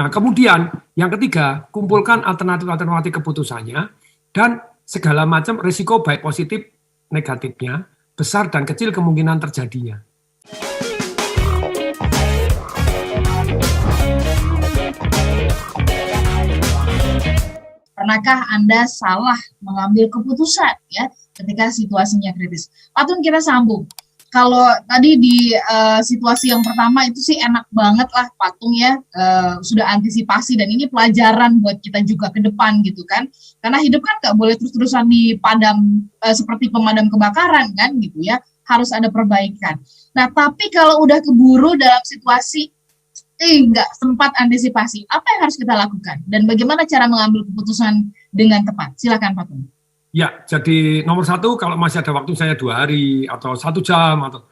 Nah, kemudian yang ketiga, kumpulkan alternatif-alternatif keputusannya dan segala macam risiko baik positif negatifnya, besar dan kecil kemungkinan terjadinya. Pernahkah Anda salah mengambil keputusan ya ketika situasinya kritis? Patun kita sambung. Kalau tadi di situasi yang pertama itu sih enak banget lah Patung ya, sudah antisipasi dan ini pelajaran buat kita juga ke depan gitu kan. Karena hidup kan nggak boleh terus-terusan dipadam seperti pemadam kebakaran kan gitu ya, harus ada perbaikan. Nah tapi kalau udah keburu dalam situasi nggak sempat antisipasi, apa yang harus kita lakukan? Dan bagaimana cara mengambil keputusan dengan tepat? Silakan Pak Tun. Ya, jadi nomor satu kalau masih ada waktu saya 2 hari atau 1 jam atau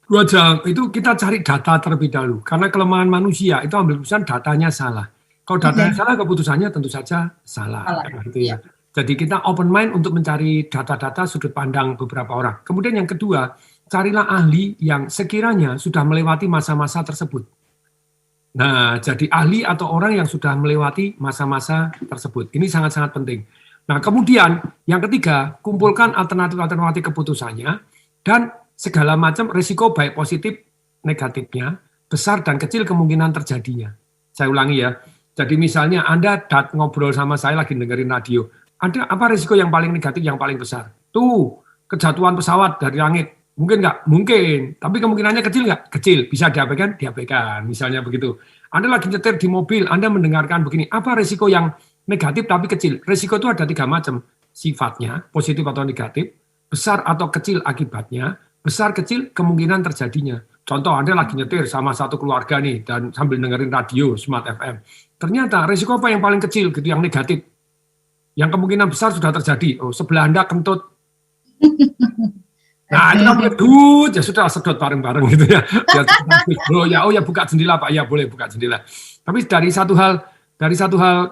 2 jam, itu kita cari data terlebih dahulu. Karena kelemahan manusia itu ambil keputusan datanya salah. Kalau datanya salah, keputusannya tentu saja salah. Gitu ya. Jadi kita open mind untuk mencari data-data sudut pandang beberapa orang. Kemudian yang kedua, carilah ahli yang sekiranya sudah melewati masa-masa tersebut. Nah, jadi ahli atau orang yang sudah melewati masa-masa tersebut. Ini sangat-sangat penting. Nah, kemudian yang ketiga, kumpulkan alternatif-alternatif keputusannya dan segala macam risiko baik positif negatifnya, besar dan kecil kemungkinan terjadinya. Saya ulangi ya. Jadi misalnya Anda ngobrol sama saya lagi dengerin radio. Ada apa risiko yang paling negatif, yang paling besar? Tuh, kejatuhan pesawat dari langit. Mungkin nggak? Mungkin. Tapi kemungkinannya kecil nggak? Kecil. Bisa diabaikan? Diabaikan. Misalnya begitu. Anda lagi nyetir di mobil, Anda mendengarkan begini. Apa risiko yang negatif tapi kecil? Risiko itu ada 3 macam. Sifatnya, positif atau negatif, besar atau kecil akibatnya, besar kecil kemungkinan terjadinya. Contoh, Anda lagi nyetir sama satu keluarga nih, dan sambil dengerin radio, Smart FM. Ternyata risiko apa yang paling kecil gitu, yang negatif? Yang kemungkinan besar sudah terjadi. Oh, sebelah Anda kentut. Nah, itu kan pedut, ya sudah sedot bareng-bareng gitu ya. Ya buka jendela Pak, ya boleh buka jendela. Tapi dari satu hal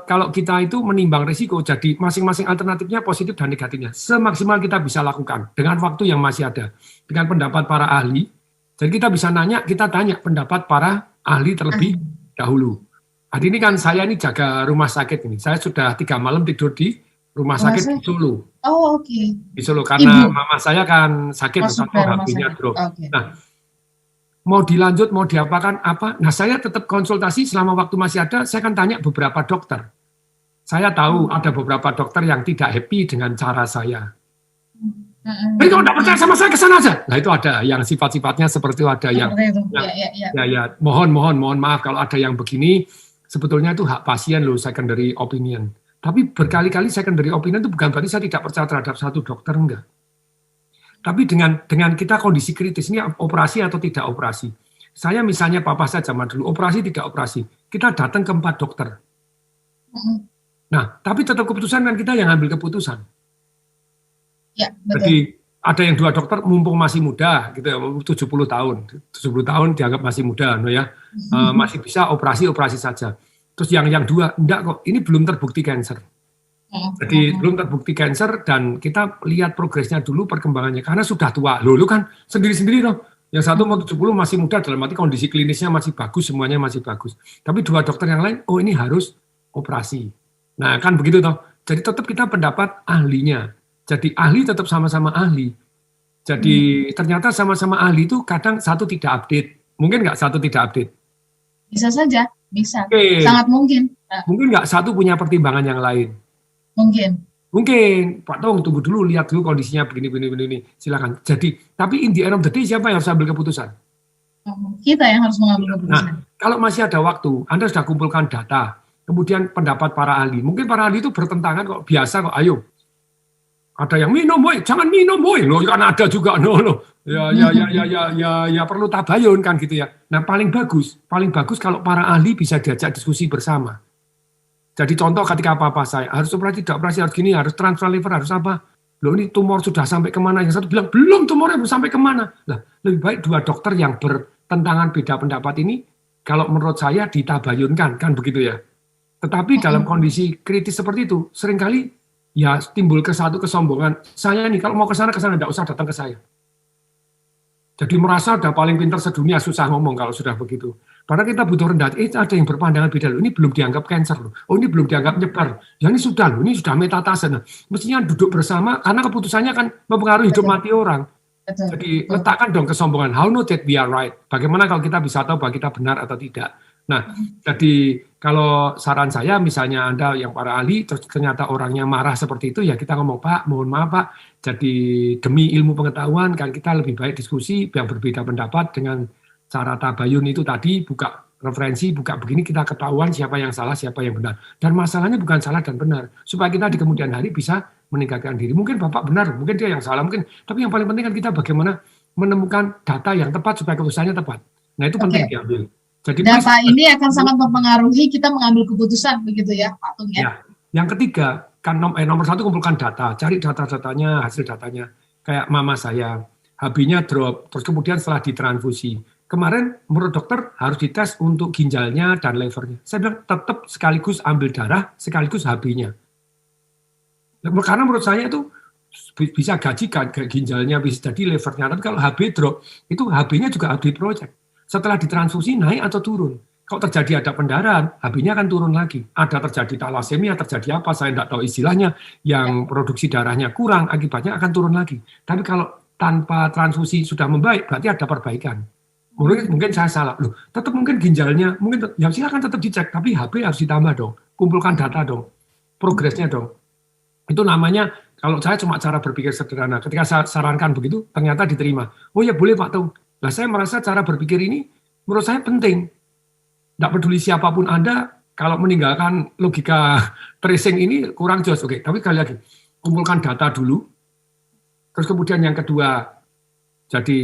kalau kita itu menimbang risiko, jadi masing-masing alternatifnya positif dan negatifnya. Semaksimal kita bisa lakukan dengan waktu yang masih ada. Dengan pendapat para ahli, jadi kita bisa kita tanya pendapat para ahli terlebih dahulu. Hari ini kan saya ini jaga rumah sakit ini. Saya sudah 3 malam tidur di rumah sakit di Solo. Oh, oke. Di Solo, karena mama saya kan sakit, HP-nya drop. Nah, mau dilanjut, mau diapakan apa? Nah, saya tetap konsultasi selama waktu masih ada, saya akan tanya beberapa dokter. Saya tahu ada beberapa dokter yang tidak happy dengan cara saya. Kalau tidak percaya sama saya, ke sana aja. Nah, itu ada yang sifat-sifatnya seperti itu, ada yang mohon maaf kalau ada yang begini, sebetulnya itu hak pasien loh, secondary opinion. Tapi berkali-kali secondary opinion itu bukan berarti saya tidak percaya terhadap satu dokter, enggak. Tapi dengan kita kondisi kritis, ini operasi atau tidak operasi. Saya misalnya papa saya zaman dulu, operasi tidak operasi. Kita datang ke 4 dokter. Nah, tapi tetap keputusan kan kita yang ambil keputusan. Ya, betul. Jadi ada yang 2 dokter mumpung masih muda, gitu ya, 70 tahun. 70 tahun dianggap masih muda, no ya. Masih bisa operasi saja. Terus yang 2, enggak kok, ini belum terbukti kanker. Jadi belum terbukti kanker dan kita lihat progresnya dulu, perkembangannya. Karena sudah tua. Lu kan sendiri-sendiri loh. Yang satu mau 70 masih muda, dalam arti kondisi klinisnya masih bagus, semuanya masih bagus. Tapi 2 dokter yang lain, oh ini harus operasi. Nah kan begitu toh. Jadi tetap kita pendapat ahlinya. Jadi ahli tetap sama-sama ahli. Jadi ternyata sama-sama ahli itu kadang satu tidak update. Mungkin nggak satu tidak update? Bisa saja. Bisa, sangat mungkin. Mungkin nggak satu punya pertimbangan yang lain. Mungkin, Pak Tong tunggu dulu, lihat dulu kondisinya begini, silakan. Jadi, tapi in the end of the day siapa yang harus ambil keputusan? Kita yang harus mengambil keputusan. Nah, kalau masih ada waktu, Anda sudah kumpulkan data, kemudian pendapat para ahli. Mungkin para ahli itu bertentangan kok, biasa kok, ayo. Ada yang minum, boy, jangan minum, boy. Loh, kan ada juga, no. Ya perlu tabayun kan gitu ya. Nah, paling bagus kalau para ahli bisa diajak diskusi bersama. Jadi contoh ketika apa-apa saya, harus operasi, tidak operasi, harus gini, harus transfer liver, harus apa. Loh ini tumor sudah sampai kemana, yang satu bilang, belum tumornya belum sampai kemana. Lah, lebih baik 2 dokter yang bertentangan beda pendapat ini, kalau menurut saya ditabayunkan, kan begitu ya. Tetapi dalam kondisi kritis seperti itu, seringkali ya timbul kesombongan. Saya nih kalau mau ke sana tidak usah datang ke saya. Jadi merasa udah paling pintar sedunia, susah ngomong kalau sudah begitu. Padahal kita butuh rendah, ada yang berpandangan beda loh, ini belum dianggap cancer loh, oh ini belum dianggap nyebar, ya ini sudah loh, ini sudah metastase. Nah, mestinya duduk bersama, karena keputusannya kan mempengaruhi hidup mati orang. Jadi letakkan dong kesombongan, how know that we are right, bagaimana kalau kita bisa tahu bahwa kita benar atau tidak. Nah, jadi kalau saran saya misalnya Anda yang para ahli, terus ternyata orangnya marah seperti itu, ya kita ngomong, Pak, mohon maaf Pak, jadi demi ilmu pengetahuan kan kita lebih baik diskusi yang berbeda pendapat dengan cara tabayun itu tadi, buka referensi, buka begini, kita ketahuan siapa yang salah, siapa yang benar. Dan masalahnya bukan salah dan benar, supaya kita di kemudian hari bisa meningkatkan diri. Mungkin Bapak benar, mungkin dia yang salah, mungkin. Tapi yang paling penting kan kita bagaimana menemukan data yang tepat supaya keputusannya tepat. Nah itu penting diambil. Jadi data ini akan sangat mempengaruhi kita mengambil keputusan, begitu ya Pak Tung ya. Yang ketiga, kan nomor satu kumpulkan data, cari data-datanya, hasil datanya. Kayak mama saya, HB-nya drop, terus kemudian setelah ditransfusi. Kemarin menurut dokter harus dites untuk ginjalnya dan levernya. Saya bilang tetap sekaligus ambil darah, sekaligus HB-nya. Karena menurut saya itu bisa gajikan, ginjalnya bisa jadi levernya. Tapi kalau HB drop, itu HB-nya juga harus diprojek. Setelah ditransfusi naik atau turun. Kalau terjadi ada pendarahan, HB-nya akan turun lagi. Ada terjadi talasemia, terjadi apa, saya tidak tahu istilahnya, yang produksi darahnya kurang, akibatnya akan turun lagi. Tapi kalau tanpa transfusi sudah membaik, berarti ada perbaikan. Mungkin saya salah. Loh, tetap mungkin ginjalnya, mungkin ya silakan tetap dicek, tapi HB harus ditambah dong. Kumpulkan data dong. Progresnya dong. Itu namanya, kalau saya cuma cara berpikir sederhana. Ketika saya sarankan begitu, ternyata diterima. Oh ya boleh Pak Tung. Nah saya merasa cara berpikir ini menurut saya penting. Tidak peduli siapapun Anda, kalau meninggalkan logika tracing ini kurang jelas. Oke, tapi sekali lagi, kumpulkan data dulu. Terus kemudian yang kedua, jadi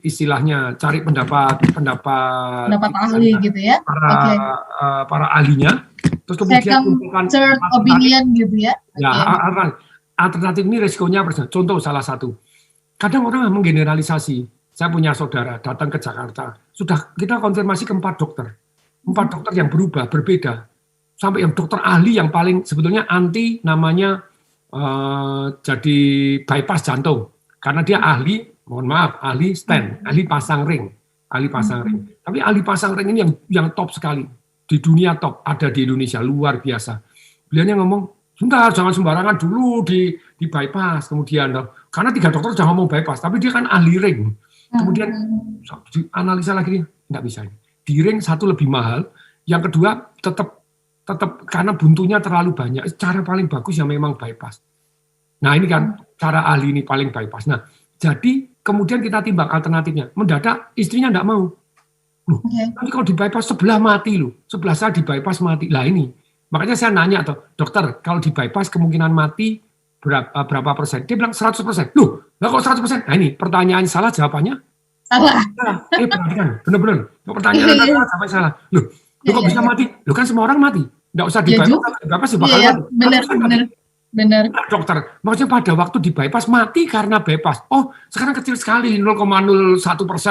istilahnya cari pendapat ahli gitu ya. Para ahlinya. Terus kemudian kumpulkan third opinion gitu ya. Ya, alternatif ini resikonya contoh salah satu. Kadang orang menggeneralisasi. Saya punya saudara datang ke Jakarta. Sudah kita konfirmasi ke 4 dokter. 4 dokter yang berubah, berbeda. Sampai yang dokter ahli yang paling sebetulnya anti namanya jadi bypass jantung. Karena dia ahli, mohon maaf, ahli stent, ahli pasang ring. Tapi ahli pasang ring ini yang top sekali. Di dunia top, ada di Indonesia, luar biasa. Beliau ngomong, sebentar, jangan sembarangan dulu di bypass. Kemudian, karena 3 dokter jangan ngomong bypass, tapi dia kan ahli ring. Kemudian analisa lagi, nggak bisa. Di ring satu lebih mahal, yang kedua tetap karena buntunya terlalu banyak. Cara paling bagus ya memang bypass. Nah ini kan cara ahli ini paling bypass. Nah jadi kemudian kita timbang alternatifnya. Mendadak istrinya nggak mau. Loh, nanti kalau di bypass sebelah mati loh. Sebelah saya di bypass mati. Lah ini. Makanya saya nanya dokter kalau di bypass kemungkinan mati berapa persen? Dia bilang 100%. Loh, lah kok 100%? Nah ini pertanyaan salah jawabannya? Salah. Perhatikan, bener-bener. Pertanyaan salah, sampai salah. Loh, kok bisa mati? Loh kan semua orang mati. Nggak usah di bypass sih bakal mati. Benar. Nah, dokter, maksudnya pada waktu di bypass mati karena bypass. Oh, sekarang kecil sekali, 0,01%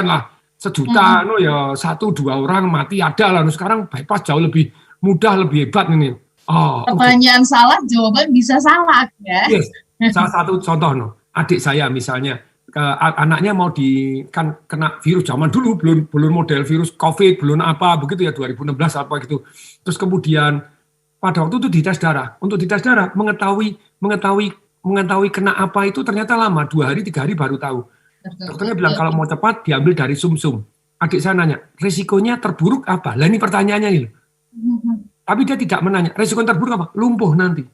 lah. Sejuta, ya 1-2 orang mati ada lah. Sekarang bypass jauh lebih mudah, lebih hebat ini. Oh, pertanyaan salah, jawaban bisa salah ya. Yes. Salah satu contoh, adik saya misalnya, anaknya mau kena virus zaman dulu, belum model virus COVID, belum apa begitu ya 2016 apa gitu. Terus kemudian pada waktu itu dites darah. Untuk dites darah mengetahui kena apa itu ternyata lama, 2 hari 3 hari baru tahu. Dokternya bilang kalau mau cepat diambil dari sumsum. Adik saya nanya, risikonya terburuk apa? Lah ini pertanyaannya ini. Tapi dia tidak menanya, risiko terburuk apa? Lumpuh nanti.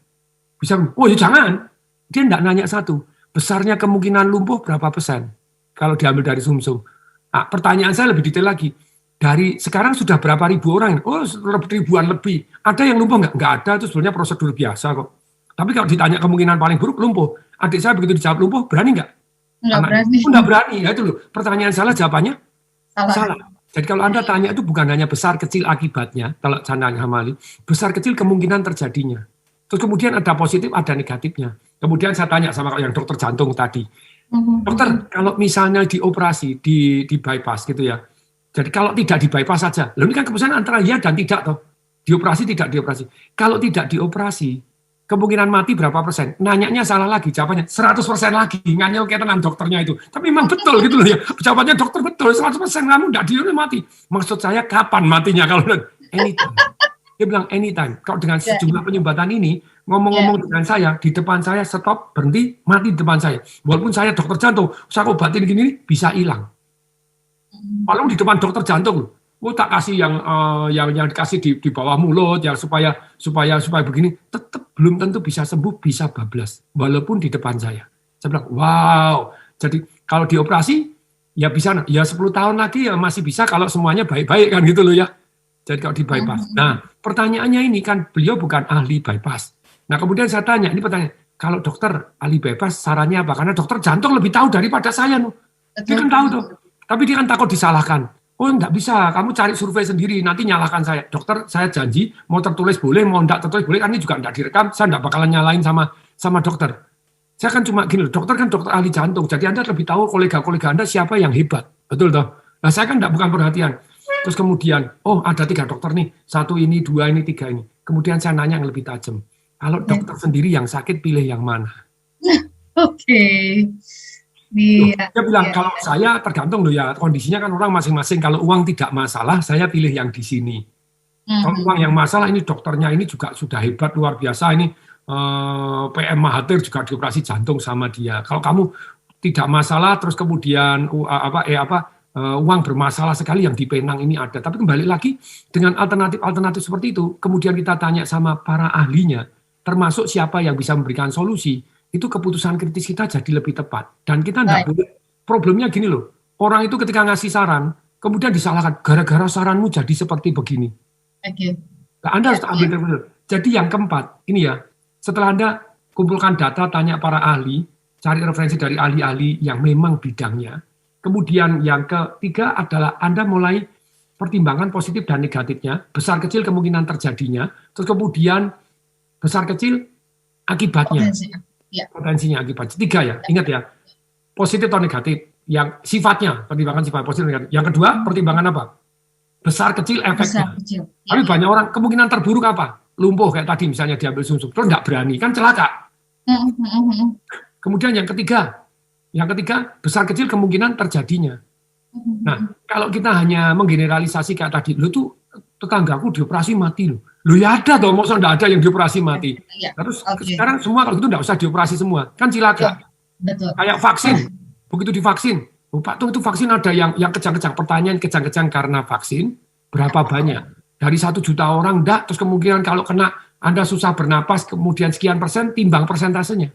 Bisa, oh ya jangan. Dia tidak nanya satu. Besarnya kemungkinan lumpuh berapa persen? Kalau diambil dari sumsum. Nah, pertanyaan saya lebih detail lagi. Dari sekarang sudah berapa ribu orang? Oh, ribuan lebih. Ada yang lumpuh nggak? Nggak ada, itu sebenarnya prosedur biasa kok. Tapi kalau ditanya kemungkinan paling buruk, lumpuh. Adik saya begitu dijawab lumpuh, berani nggak? Nggak berani. Ya itu loh. Pertanyaan salah, jawabannya salah. Jadi kalau Anda tanya itu bukan hanya besar kecil akibatnya, kalau saya nanya sama Ali, besar kecil kemungkinan terjadinya. Terus kemudian ada positif, ada negatifnya. Kemudian saya tanya sama yang dokter jantung tadi, dokter kalau misalnya dioperasi, di bypass gitu ya, jadi kalau tidak di bypass saja, lalu ini kan keputusan antara ya dan tidak toh, dioperasi tidak dioperasi. Kalau tidak dioperasi, kemungkinan mati berapa persen? Nanyanya salah lagi, jawabannya 100% lagi, nganyel kayak tenan dokternya itu. Tapi memang betul gitu loh ya, jawabannya dokter betul, 100% kamu enggak mati. Maksud saya kapan matinya kalau anytime. Dia bilang anytime. Kalau dengan sejumlah penyumbatan ini, ngomong-ngomong dengan saya, di depan saya stop, berhenti, mati di depan saya. Walaupun saya dokter jantung, saya obatin gini, bisa hilang. Kalau di depan dokter jantung, tak kasih yang dikasih di bawah mulut, yang supaya begini, tetap belum tentu bisa sembuh, bisa bablas. Walaupun di depan saya. Saya bilang, wow. Jadi kalau dioperasi, ya bisa, ya 10 tahun lagi ya masih bisa kalau semuanya baik-baik kan gitu loh ya. Jadi kalau di bypass. Nah, pertanyaannya ini kan beliau bukan ahli bypass. Nah, kemudian saya tanya, ini pertanyaan, kalau dokter ahli bypass sarannya apa? Karena dokter jantung lebih tahu daripada saya. Dia kan tahu tuh. Tapi dia kan takut disalahkan. Oh, enggak bisa, kamu cari survei sendiri, nanti nyalahkan saya. Dokter, saya janji, mau tertulis boleh, mau enggak tertulis boleh, kan ini juga enggak direkam, saya enggak bakalan nyalain sama dokter. Saya kan cuma gini, dokter kan dokter ahli jantung, jadi Anda lebih tahu kolega-kolega Anda siapa yang hebat. Betul toh? Nah, saya kan enggak bukan perhatian. Terus kemudian, oh ada 3 dokter nih, 1 ini, 2 ini, 3 ini. Kemudian saya nanya yang lebih tajam. Kalau dokter sendiri yang sakit, pilih yang mana? Oke. Dia bilang, kalau saya tergantung loh ya, kondisinya kan orang masing-masing. Kalau uang tidak masalah, saya pilih yang di sini. Kalau uang yang masalah, ini dokternya ini juga sudah hebat, luar biasa. Ini PM Mahathir juga dioperasi jantung sama dia. Kalau kamu tidak masalah, terus kemudian uang bermasalah sekali yang di Penang ini ada. Tapi kembali lagi dengan alternatif-alternatif seperti itu, kemudian kita tanya sama para ahlinya, termasuk siapa yang bisa memberikan solusi, itu keputusan kritis kita jadi lebih tepat. Dan kita enggak boleh, problemnya gini loh, orang itu ketika ngasih saran, kemudian disalahkan, gara-gara saranmu jadi seperti begini. Nah, Anda harus ambil terus. Jadi yang keempat, ini ya, setelah Anda kumpulkan data, tanya para ahli, cari referensi dari ahli-ahli yang memang bidangnya. Kemudian yang ketiga adalah Anda mulai pertimbangan positif dan negatifnya, besar kecil kemungkinan terjadinya, terus kemudian besar kecil akibatnya, potensinya akibatnya. 3 ya, ingat ya, positif atau negatif, yang sifatnya, pertimbangan sifat positif negatif. Yang kedua, pertimbangan apa? Besar kecil efeknya. Tapi banyak orang, kemungkinan terburuk apa? Lumpuh kayak tadi misalnya diambil sumsum, terus nggak berani, kan celaka. Kemudian yang ketiga, besar kecil kemungkinan terjadinya. Nah, kalau kita hanya menggeneralisasi kayak tadi, lo tuh tetanggaku dioperasi mati loh. Lo ya ada toh, maksudnya enggak ada yang dioperasi mati. Terus sekarang semua kalau gitu enggak usah dioperasi semua, kan cilaka. Betul. Kayak vaksin, begitu divaksin, Pak tuh itu vaksin ada yang kejang-kejang, pertanyaan kejang-kejang karena vaksin, berapa banyak? Dari 1 juta orang enggak, terus kemungkinan kalau kena Anda susah bernapas, kemudian sekian persen, timbang persentasenya.